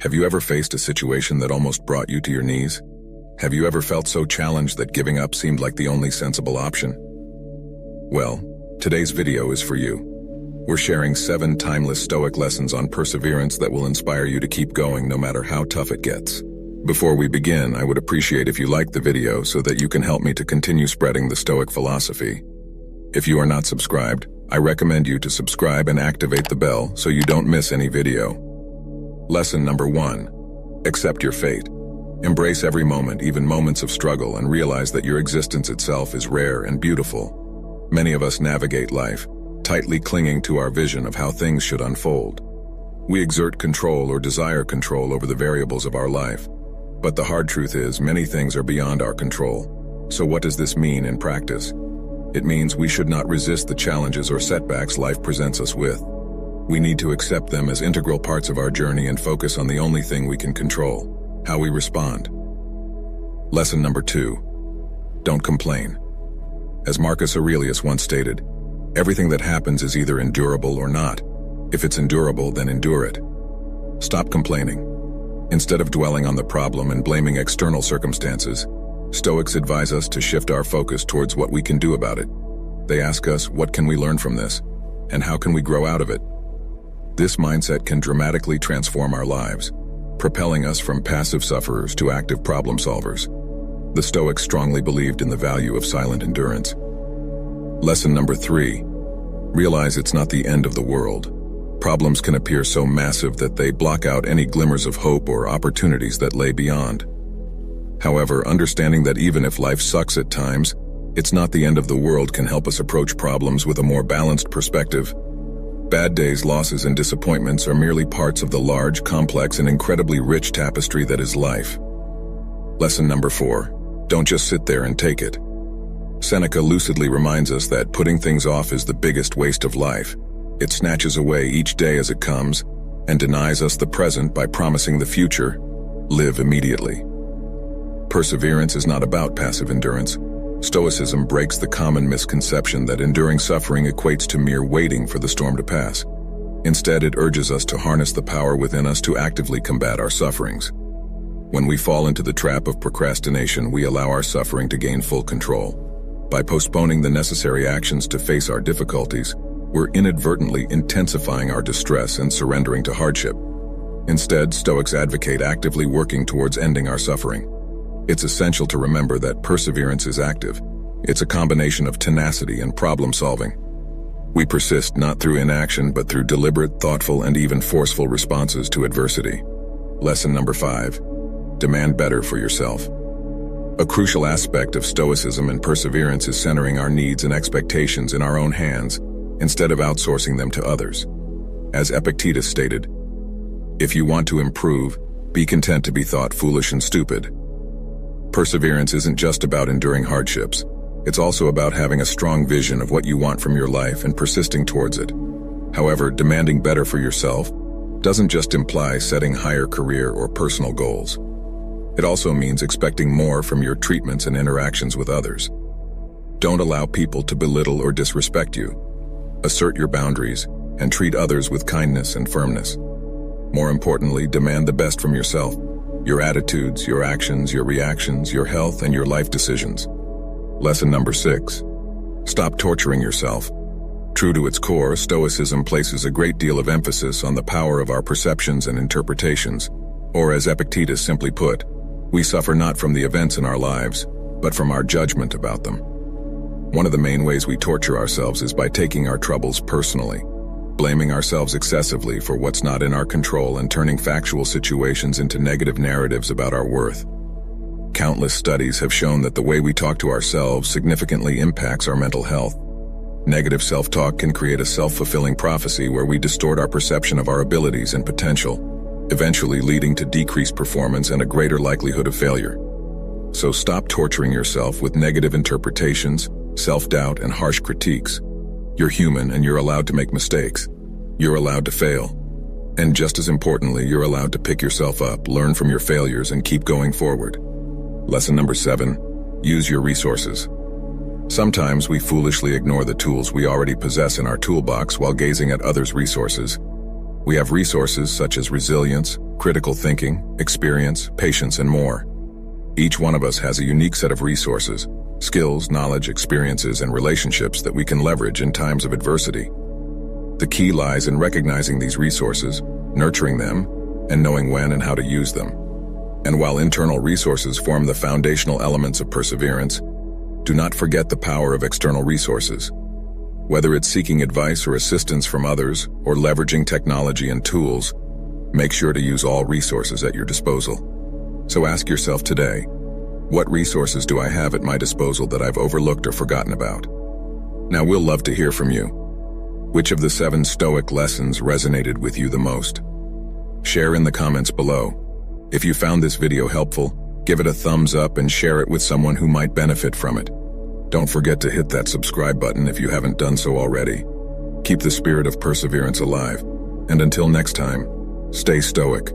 Have you ever faced a situation that almost brought you to your knees? Have you ever felt so challenged that giving up seemed like the only sensible option? Well, today's video is for you. We're sharing 7 timeless Stoic lessons on perseverance that will inspire you to keep going no matter how tough it gets. Before we begin, I would appreciate if you liked the video so that you can help me to continue spreading the Stoic philosophy. If you are not subscribed, I recommend you to subscribe and activate the bell so you don't miss any video. Lesson number 1. Accept your fate. Embrace every moment, even moments of struggle, and realize that your existence itself is rare and beautiful. Many of us navigate life, tightly clinging to our vision of how things should unfold. We exert control or desire control over the variables of our life. But the hard truth is, many things are beyond our control. So what does this mean in practice? It means we should not resist the challenges or setbacks life presents us with. We need to accept them as integral parts of our journey and focus on the only thing we can control: how we respond. Lesson number 2. Don't complain. As Marcus Aurelius once stated, everything that happens is either endurable or not. If it's endurable, then endure it. Stop complaining. Instead of dwelling on the problem and blaming external circumstances, Stoics advise us to shift our focus towards what we can do about it. They ask us, what can we learn from this? And how can we grow out of it? This mindset can dramatically transform our lives, propelling us from passive sufferers to active problem solvers. The Stoics strongly believed in the value of silent endurance. Lesson number 3. Realize it's not the end of the world. Problems can appear so massive that they block out any glimmers of hope or opportunities that lay beyond. However, understanding that even if life sucks at times, it's not the end of the world can help us approach problems with a more balanced perspective. Bad days, losses, and disappointments are merely parts of the large, complex, and incredibly rich tapestry that is life. Lesson number 4. Don't just sit there and take it. Seneca lucidly reminds us that putting things off is the biggest waste of life. It snatches away each day as it comes and denies us the present by promising the future. Live immediately. Perseverance is not about passive endurance. Stoicism breaks the common misconception that enduring suffering equates to mere waiting for the storm to pass. Instead, it urges us to harness the power within us to actively combat our sufferings. When we fall into the trap of procrastination, we allow our suffering to gain full control. By postponing the necessary actions to face our difficulties, we're inadvertently intensifying our distress and surrendering to hardship. Instead, Stoics advocate actively working towards ending our suffering. It's essential to remember that perseverance is active. It's a combination of tenacity and problem solving. We persist not through inaction, but through deliberate, thoughtful, and even forceful responses to adversity. Lesson number 5. Demand better for yourself. A crucial aspect of Stoicism and perseverance is centering our needs and expectations in our own hands, instead of outsourcing them to others. As Epictetus stated, "If you want to improve, be content to be thought foolish and stupid." Perseverance isn't just about enduring hardships. It's also about having a strong vision of what you want from your life and persisting towards it. However, demanding better for yourself doesn't just imply setting higher career or personal goals. It also means expecting more from your treatments and interactions with others. Don't allow people to belittle or disrespect you. Assert your boundaries and treat others with kindness and firmness. More importantly, demand the best from yourself. Your attitudes, your actions, your reactions, your health, and your life decisions. Lesson number 6. Stop torturing yourself. True to its core, Stoicism places a great deal of emphasis on the power of our perceptions and interpretations. Or as Epictetus simply put, we suffer not from the events in our lives, but from our judgment about them. One of the main ways we torture ourselves is by taking our troubles personally, blaming ourselves excessively for what's not in our control and turning factual situations into negative narratives about our worth. Countless studies have shown that the way we talk to ourselves significantly impacts our mental health. Negative self-talk can create a self-fulfilling prophecy where we distort our perception of our abilities and potential, eventually leading to decreased performance and a greater likelihood of failure. So stop torturing yourself with negative interpretations, self-doubt, and harsh critiques. You're human and you're allowed to make mistakes. You're allowed to fail. And just as importantly, you're allowed to pick yourself up, learn from your failures, and keep going forward. Lesson number 7. Use your resources. Sometimes we foolishly ignore the tools we already possess in our toolbox while gazing at others' resources. We have resources such as resilience, critical thinking, experience, patience, and more. Each one of us has a unique set of resources, skills, knowledge, experiences, and relationships that we can leverage in times of adversity. The key lies in recognizing these resources, nurturing them, and knowing when and how to use them. And while internal resources form the foundational elements of perseverance, do not forget the power of external resources. Whether it's seeking advice or assistance from others, or leveraging technology and tools, make sure to use all resources at your disposal. So ask yourself today, what resources do I have at my disposal that I've overlooked or forgotten about? Now we'll love to hear from you. Which of the 7 Stoic lessons resonated with you the most? Share in the comments below. If you found this video helpful, give it a thumbs up and share it with someone who might benefit from it. Don't forget to hit that subscribe button if you haven't done so already. Keep the spirit of perseverance alive, and until next time, stay stoic.